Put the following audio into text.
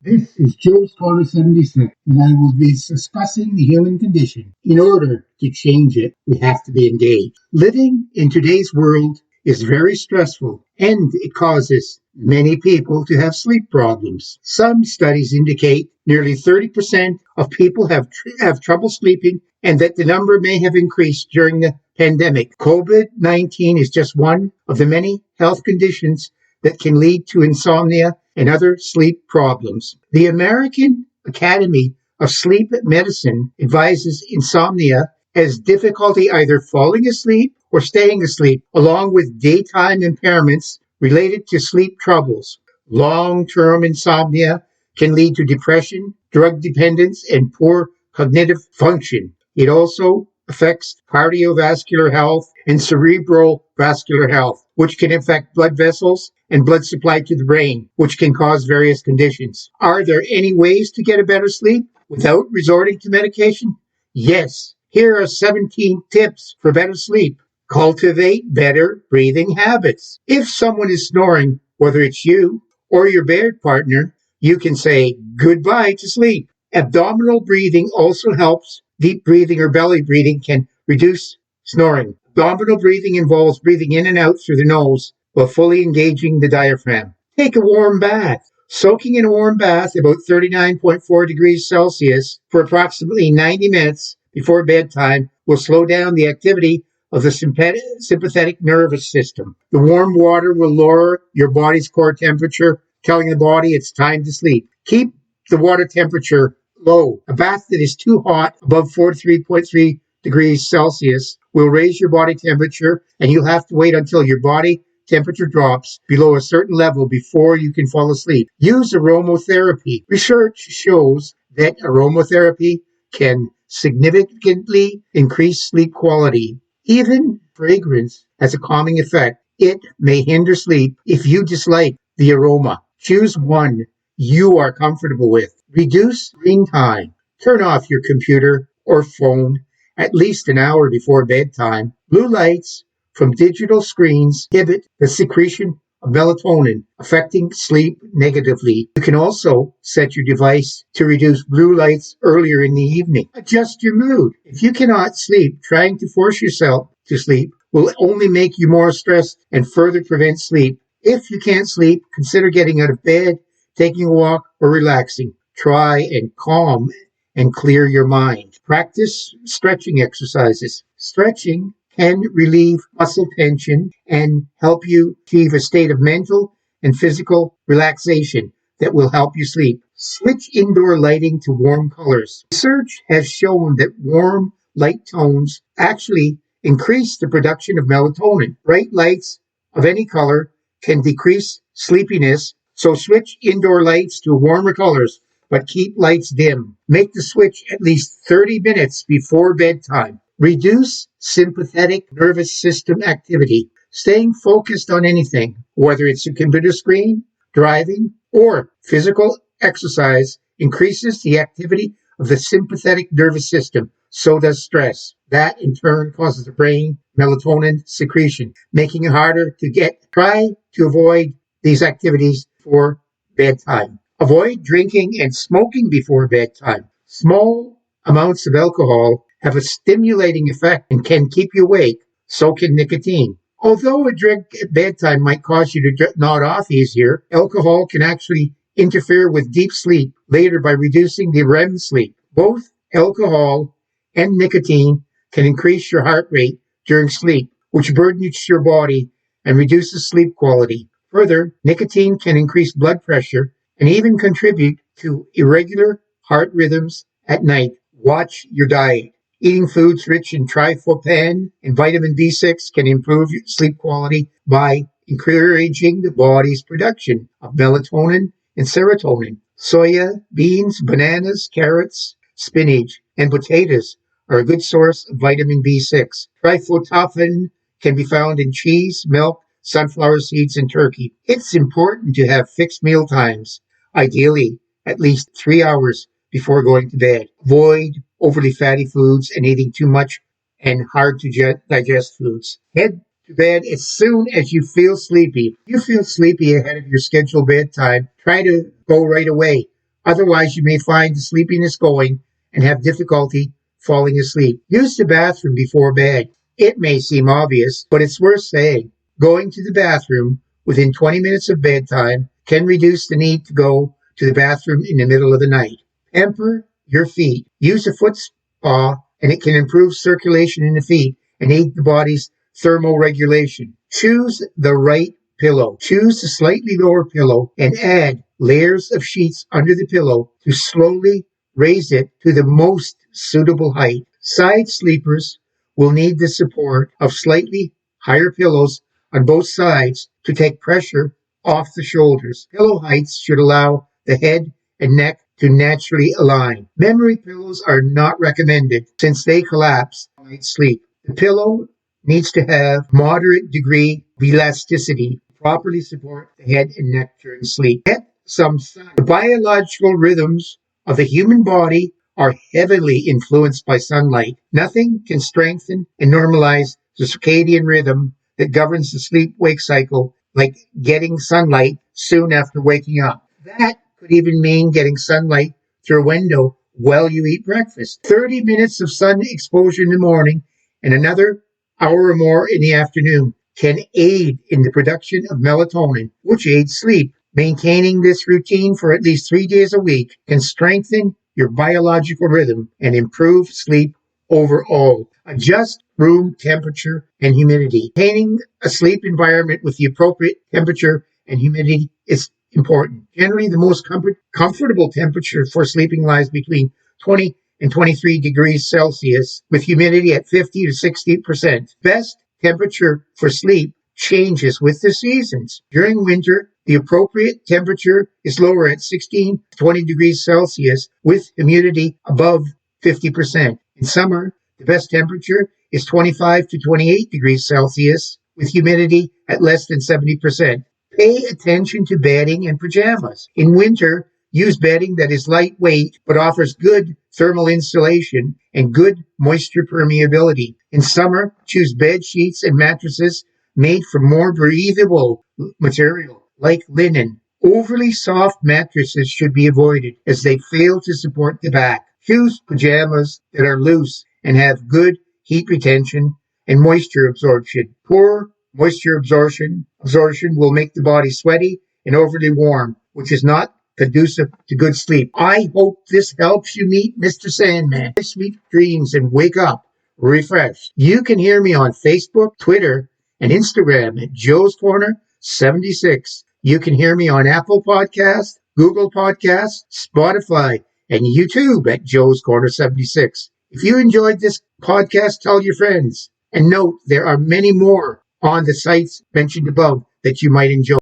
This is Joe Scholar 76, and I will be discussing the human condition. In order to change it, we have to be engaged. Living in today's world is very stressful, and it causes many people to have sleep problems. Some studies indicate nearly 30% of people have trouble sleeping, and that the number may have increased during the pandemic. COVID-19 is just one of the many health conditions that can lead to insomnia and other sleep problems. The American Academy of Sleep Medicine advises insomnia as difficulty either falling asleep or staying asleep, along with daytime impairments related to sleep troubles. Long term insomnia can lead to depression, drug dependence, and poor cognitive function. It also affects cardiovascular health and cerebral vascular health, which can affect blood vessels and blood supply to the brain, which can cause various conditions. Are there any ways to get a better sleep without resorting to medication? Yes. Here are 17 tips for better sleep. Cultivate better breathing habits. If someone is snoring, whether it's you or your bed partner, you can say goodbye to sleep. Abdominal breathing also helps. Deep breathing or belly breathing can reduce snoring. Abdominal breathing involves breathing in and out through the nose while fully engaging the diaphragm. Take a warm bath. Soaking in a warm bath about 39.4 degrees Celsius for approximately 90 minutes before bedtime will slow down the activity of the sympathetic nervous system. The warm water will lower your body's core temperature, telling the body it's time to sleep. Keep the water temperature low. A bath that is too hot, above 43.3 degrees Celsius, will raise your body temperature, and you'll have to wait until your body temperature drops below a certain level before you can fall asleep. Use aromatherapy. Research shows that aromatherapy can significantly increase sleep quality. Even fragrance has a calming effect. It may hinder sleep if you dislike the aroma. Choose one you are comfortable with. Reduce screen time. Turn off your computer or phone at least an hour before bedtime. Blue lights from digital screens inhibit the secretion of melatonin, affecting sleep negatively. You can also set your device to reduce blue lights earlier in the evening. Adjust your mood. If you cannot sleep, trying to force yourself to sleep will only make you more stressed and further prevent sleep. If you can't sleep, consider getting out of bed, taking a walk, or relaxing. Try and calm and clear your mind. Practice stretching exercises. Stretching can relieve muscle tension and help you achieve a state of mental and physical relaxation that will help you sleep. Switch indoor lighting to warm colors. Research has shown that warm light tones actually increase the production of melatonin. Bright lights of any color can decrease sleepiness, so switch indoor lights to warmer colors, but keep lights dim. Make the switch at least 30 minutes before bedtime. Reduce sympathetic nervous system activity. Staying focused on anything, whether it's a computer screen, driving, or physical exercise, increases the activity of the sympathetic nervous system. So does stress. That in turn causes the brain melatonin secretion, making it harder to get. Try to avoid these activities for bedtime. Avoid drinking and smoking before bedtime. Small amounts of alcohol have a stimulating effect and can keep you awake. So can nicotine. Although a drink at bedtime might cause you to nod off easier, alcohol can actually interfere with deep sleep later by reducing the REM sleep. Both alcohol and nicotine can increase your heart rate during sleep, which burdens your body and reduces sleep quality. Further, nicotine can increase blood pressure and even contribute to irregular heart rhythms at night. Watch your diet. Eating foods rich in tryptophan and vitamin B6 can improve your sleep quality by encouraging the body's production of melatonin and serotonin. Soya, beans, bananas, carrots, spinach, and potatoes are a good source of vitamin B6. Tryptophan can be found in cheese, milk, sunflower seeds, and turkey. It's important to have fixed meal times, ideally at least 3 hours before going to bed. Avoid overly fatty foods and eating too much and hard to digest foods. Head to bed as soon as you feel sleepy. If you feel sleepy ahead of your scheduled bedtime, try to go right away. Otherwise, you may find the sleepiness going and have difficulty falling asleep. Use the bathroom before bed. It may seem obvious, but it's worth saying. Going to the bathroom within 20 minutes of bedtime can reduce the need to go to the bathroom in the middle of the night. Pamper your feet. Use a foot spa, and it can improve circulation in the feet and aid the body's thermoregulation. Choose the right pillow. Choose a slightly lower pillow and add layers of sheets under the pillow to slowly raise it to the most suitable height. Side sleepers will need the support of slightly higher pillows on both sides to take pressure off the shoulders. Pillow heights should allow the head and neck to naturally align. Memory pillows are not recommended since they collapse while night sleep. The pillow needs to have moderate degree of elasticity to properly support the head and neck during sleep. Get some sun. The biological rhythms of the human body are heavily influenced by sunlight. Nothing can strengthen and normalize the circadian rhythm that governs the sleep-wake cycle like getting sunlight soon after waking up. That could even mean getting sunlight through a window while you eat breakfast. 30 minutes of sun exposure in the morning and another hour or more in the afternoon can aid in the production of melatonin, which aids sleep. Maintaining this routine for at least 3 days a week can strengthen your biological rhythm and improve sleep overall. Adjust room temperature and humidity. Maintaining a sleep environment with the appropriate temperature and humidity is important. Generally, the most comfortable temperature for sleeping lies between 20 and 23 degrees Celsius, with humidity at 50 to 60%. Best temperature for sleep changes with the seasons. During winter, the appropriate temperature is lower at 16 to 20 degrees Celsius, with humidity above 50%. In summer, the best temperature is 25 to 28 degrees Celsius, with humidity at less than 70%. Pay attention to bedding and pajamas. In winter, use bedding that is lightweight but offers good thermal insulation and good moisture permeability. In summer, choose bed sheets and mattresses made from more breathable material like linen. Overly soft mattresses should be avoided as they fail to support the back. Choose pajamas that are loose and have good heat retention and moisture absorption. Poor moisture absorption will make the body sweaty and overly warm, which is not conducive to good sleep. I hope this helps you meet Mr. Sandman. Sweet dreams and wake up refreshed. You can hear me on Facebook, Twitter, and Instagram at Joe's Corner 76. You can hear me on Apple Podcasts, Google Podcasts, Spotify, and YouTube at Joe's Corner 76. If you enjoyed this podcast, tell your friends. And note, there are many more on the sites mentioned above that you might enjoy.